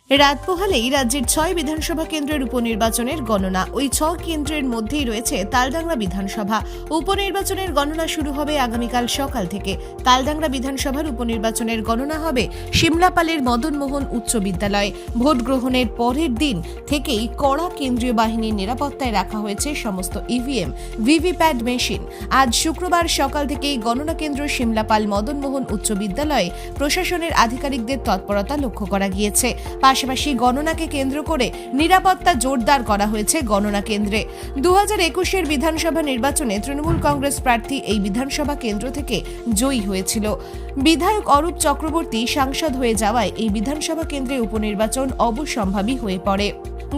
রাত পোহালেই রাজ্যের 6 বিধানসভা কেন্দ্রের উপনির্বাচনের গণনা। ওই 6 কেন্দ্রের মধ্যেই রয়েছে তালডাংরা বিধানসভা। উপনির্বাচনের গণনা শুরু হবে আগামীকাল সকাল থেকে। তালডাংরা বিধানসভার উপনির্বাচনের গণনা হবে সিমলাপালের মদনমোহন উচ্চ বিদ্যালয়ে। ভোট গ্রহণের পরের দিন থেকেই কড়া কেন্দ্রীয় বাহিনীর নিরাপত্তায় রাখা হয়েছে সমস্ত ইভিএম, ভিভিপ্যাট মেশিন। আজ শুক্রবার সকাল থেকেই গণনা কেন্দ্র সিমলাপাল মদনমোহন উচ্চ বিদ্যালয়ে প্রশাসনের আধিকারিকদের তৎপরতা লক্ষ্য করা গিয়েছে। পাশাপাশি গণনাকে কেন্দ্র করে নিরাপত্তা জোরদার করা হয়েছে গণনা কেন্দ্রে। 2021-এর বিধানসভা নির্বাচনে তৃণমূল কংগ্রেস প্রার্থী এই বিধানসভা কেন্দ্র থেকে জয়ী হয়েছিল। বিধায়ক অরূপ চক্রবর্তী সাংসদ হয়ে যাওয়ায় এই বিধানসভা কেন্দ্রে উপনির্বাচন অবশ্যম্ভাবী হয়ে পড়ে।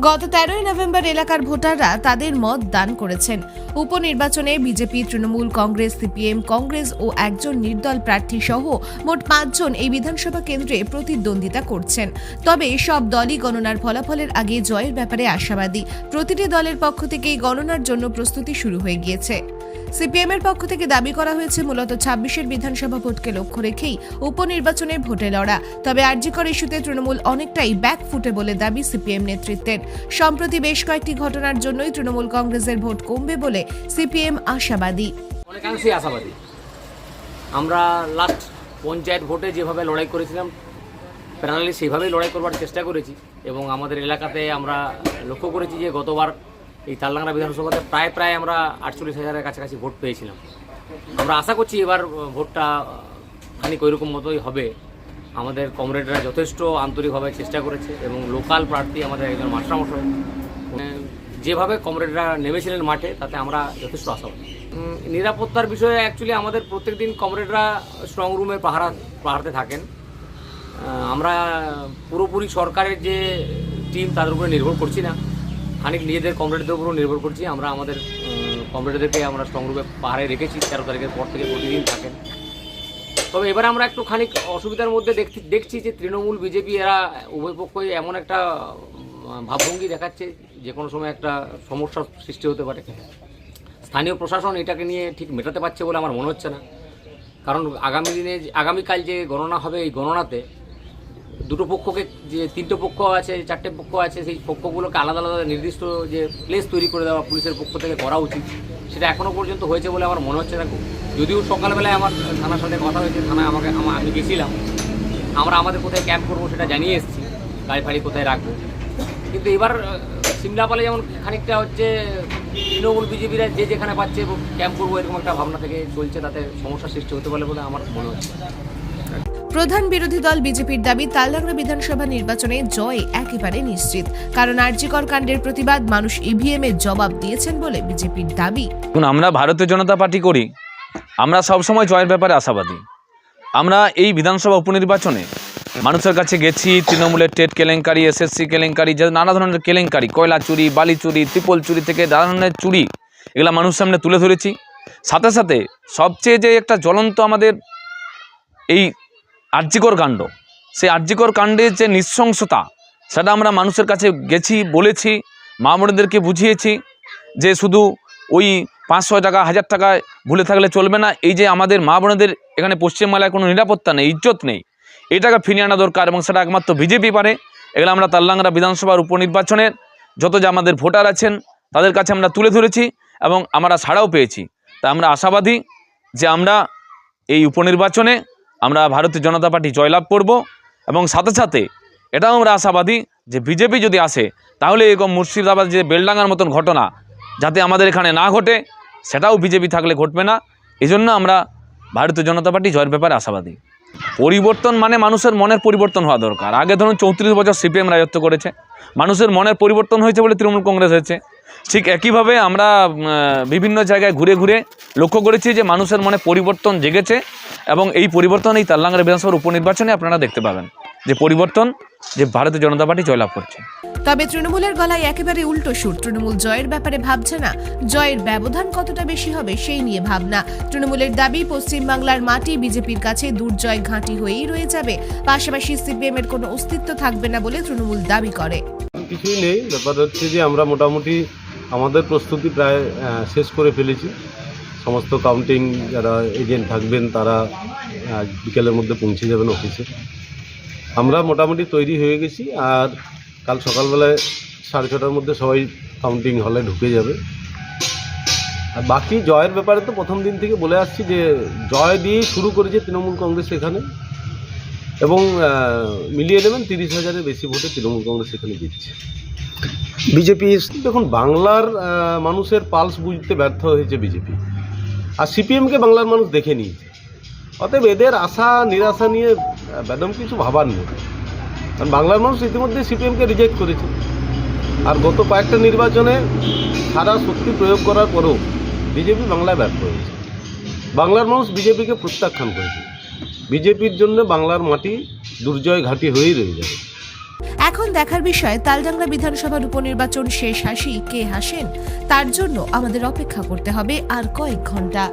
গত 13 নভেম্বর এলাকার ভোটাররা তাদের মত দান করেছেন। উপনির্বাচনে বিজেপি, তৃণমূল কংগ্রেস, সিপিএম কংগ্রেস ও একজন নির্দল প্রার্থী সহ মোট 5 জন এই বিধানসভা কেন্দ্রে প্রতিদ্বন্দ্বিতা করছেন। তবে সব দলই গণনার ফলাফলের আগে জয়ের ব্যাপারে আশাবাদী। প্রতিটি দলের পক্ষ থেকেই গণনার জন্য প্রস্তুতি শুরু হয়ে গিয়েছে। সিপিএম এর পক্ষ থেকে দাবি করা হয়েছে মূলত 26-এর বিধানসভা ভোটকে লক্ষ্য রেখেই উপনির্বাচনে ভোটে লড়া। তবে আরজিকর ইস্যুতে তৃণমূল অনেকটাই ব্যাকফুটে বলে দাবি সিপিএম নেতৃত্বের। সম্প্রতি বেশ কয়েকটি ঘটনার জন্যই তৃণমূল কংগ্রেসের ভোট কমবে বলে সিপিএম আশাবাদী। অনেকাংশেই আশাবাদী। আমরা লাস্ট পঞ্চায়েত ভোটে যেভাবে লড়াই করেছিলাম প্যারালালি সেইভাবেই লড়াই করবার চেষ্টা করেছি এবং আমাদের এলাকাতে আমরা লক্ষ্য করেছি যে গতবার এই তালডাংরা বিধানসভাতে প্রায় আমরা 48,000-এর কাছাকাছি ভোট পেয়েছিলাম। আমরা আশা করছি এবার ভোটটা খানিক ওইরকম মতোই হবে। আমাদের কমরেডরা যথেষ্ট আন্তরিকভাবে চেষ্টা করেছে এবং লোকাল প্রার্থী আমাদের একজন মাস্টারমশাই যেভাবে কমরেডরা নেমেছিলেন মাঠে তাতে আমরা যথেষ্ট আশাবাদী। নিরাপত্তার বিষয়ে অ্যাকচুয়ালি আমাদের প্রত্যেকদিন কমরেডরা স্ট্রং রুমে পাহারাতে থাকেন। আমরা পুরোপুরি সরকারের যে টিম তাদের উপরে নির্ভর করছি না, খানিক নিজেদের কমরেডদের উপরও নির্ভর করছি। আমরা আমাদের কমরেডদেরকে আমরা স্ট্রং রুমে পাহারায় রেখেছি, 13 তারিখের পর থেকে প্রতিদিন থাকেন। তবে এবারে আমরা একটু খানিক অসুবিধার মধ্যে দেখছি যে তৃণমূল বিজেপি এরা উভয় পক্ষই এমন একটা ভাবভঙ্গি দেখাচ্ছে যে কোনো সময় একটা সমস্যার সৃষ্টি হতে পারে। স্থানীয় প্রশাসন এটাকে নিয়ে ঠিক মেটাতে পারছে বলে আমার মনে হচ্ছে না। কারণ আগামীকাল যে গণনা হবে এই গণনাতে দুটো পক্ষকে যে 3টে পক্ষ আছে, 4টে পক্ষ আছে, সেই পক্ষগুলোকে আলাদা আলাদা নির্দিষ্ট যে প্লেস তৈরি করে দেওয়া পুলিশের পক্ষ থেকে করা উচিত। সেটা এখনও পর্যন্ত হয়েছে বলে আমার মনে হচ্ছে না। যদিও সকালবেলায় আমার থানার সাথে কথা হয়েছে, থানায় আমি গেছিলাম, আমরা আমাদের কোথায় ক্যাম্প করবো সেটা জানিয়ে এসেছি, গাড়ি ফাড়ি কোথায় রাখবো। কিন্তু এবার সিমলাপালে যেমন খানিকটা হচ্ছে তৃণমূল বিজেপিরা যে যেখানে পাচ্ছে ক্যাম্প করবো এরকম একটা ভাবনা থেকে চলছে, তাতে সমস্যার সৃষ্টি হতে পারে বলে আমার মনে হচ্ছে। প্রধান বিরোধী দল বিজেপির দাবি তালডাংরা বিধানসভা নির্বাচনে জয় একেবারে নিশ্চিত। কারণ আরজিকর কাণ্ডের প্রতিবাদ মানুষ ইভিএম এর জবাব দিয়েছেন বলে বিজেপির দাবি। আমরা ভারতীয় জনতা পার্টি করি, আমরা সবসময় জয়ের ব্যাপারে আশাবাদী। আমরা এই বিধানসভা উপনির্বাচনে মানুষের কাছে গেছি, তৃণমূলের টেট কেলেঙ্কারি, এসএসসি কেলেঙ্কারি, যে নানা ধরনের কেলেঙ্কারি, কয়লা চুরি, বালি চুরি, ত্রিপল চুরি থেকে নানা ধরনের চুরি, এগুলো মানুষের সামনে তুলে ধরেছি। সাথে সাথে সবচেয়ে যে একটা জ্বলন্ত আমাদের এই আরজিকর কাণ্ড, সেই আরজিকর কাণ্ডের যে নৃশংসতা সেটা আমরা মানুষের কাছে গেছি, বলেছি, মা বোনেদেরকে বুঝিয়েছি যে শুধু ওই 500 টাকা 1000 টাকায় ভুলে থাকলে চলবে না। এই যে আমাদের মা বোনেদের এখানে পশ্চিমবাংলায় কোনো নিরাপত্তা নেই, ইজ্জত নেই, এটাকে ফিরিয়ে আনা দরকার এবং সেটা একমাত্র বিজেপি পারে। এগুলো আমরা তালডাংরা বিধানসভার উপনির্বাচনের যত যে আমাদের ভোটার আছেন তাদের কাছে আমরা তুলে ধরেছি এবং আমরা ছাড়াও পেয়েছি। তা আমরা আশাবাদী যে আমরা এই উপনির্বাচনে আমরা ভারতীয় জনতা পার্টি জয়লাভ করব এবং সাথে সাথে এটাও আমরা আশাবাদী যে বিজেপি যদি আসে তাহলে এরকম মুর্শিদাবাদ যে বেলডাঙ্গার মতন ঘটনা যাতে আমাদের এখানে না ঘটে, সেটাও বিজেপি থাকলে ঘটবে না। এই জন্য আমরা ভারতীয় জনতা পার্টি জয়ের ব্যাপারে আশাবাদী। পরিবর্তন মানে মানুষের মনের পরিবর্তন হওয়া দরকার। আগে ধরুন 34 বছর সিপিএম রাজত্ব করেছে, মানুষের মনের পরিবর্তন হয়েছে বলে তৃণমূল কংগ্রেস হয়েছে। ঠিক একইভাবে আমরা বিভিন্ন জায়গায় ঘুরে ঘুরে লক্ষ্য করেছি যে মানুষের মনে পরিবর্তন জেগেছে এবং এই পরিবর্তন এই তালডাংরা বিধানসভার উপনির্বাচনে আপনারা দেখতে পাবেন যে পরিবর্তন, যে ভারতীয় জনতা পার্টি জয়লাভ করছে। তবে তৃণমূলের গলায় একেবারে উল্টো সুর। তৃণমূল জয়ের ব্যাপারে ভাবছে না, জয়ের ব্যবধান কতটা বেশি হবে সেই নিয়ে ভাবনা। তৃণমূলের দাবি পশ্চিমবাংলার মাটি বিজেপির কাছে দুর্জয় ঘাঁটি হয়েই রয়ে যাবে। পাশাপাশি সিপিএম এর কোনো অস্তিত্ব থাকবে না বলে তৃণমূল দাবি করে। কিছুই নেই, ব্যাপার হচ্ছে যে আমরা মোটামুটি আমাদের প্রস্তুতি প্রায় শেষ করে ফেলেছি। সমস্ত কাউন্টিং যারা এজেন্ট থাকবেন তারা বিকেলের মধ্যে পৌঁছে যাবেন অফিসে। আমরা মোটামুটি তৈরি হয়ে গেছি, আর কাল সকালবেলায় 6:30টার মধ্যে সবাই কাউন্টিং হলে ঢুকে যাবে। আর বাকি জয়ের ব্যাপারে তো প্রথম দিন থেকে বলে আসছি যে জয় দিয়েই শুরু করেছে তৃণমূল কংগ্রেস এখানে, এবং মিলিয়ে নেবেন 30,000-এর বেশি ভোটে তৃণমূল কংগ্রেস এখানে জিতছে। বিজেপি দেখুন, বাংলার মানুষের পালস বুঝতে ব্যর্থ হয়েছে বিজেপি, আর সিপিএমকে বাংলার মানুষ দেখে নিয়েছে। অতএব এদের আশা নিরাশা নিয়ে বেদম কিছু ভাবার নেই, কারণ বাংলার মানুষ ইতিমধ্যে সিপিএমকে রিজেক্ট করেছে। আর গত কয়েকটা নির্বাচনে সারা শক্তি প্রয়োগ করার পরেও বিজেপি বাংলায় ব্যর্থ হয়েছে। বাংলার মানুষ বিজেপিকে প্রত্যাখ্যান করেছে। বিজেপির জন্য বাংলার মাটি দুর্জয় ঘাঁটি হয়েই রয়ে যাবে। এখন দেখার বিষয় তালডাংরা বিধানসভার উপনির্বাচন শেষ হাসি কে হাসেন তার জন্য আমাদের অপেক্ষা করতে হবে আর কয়েক ঘন্টা।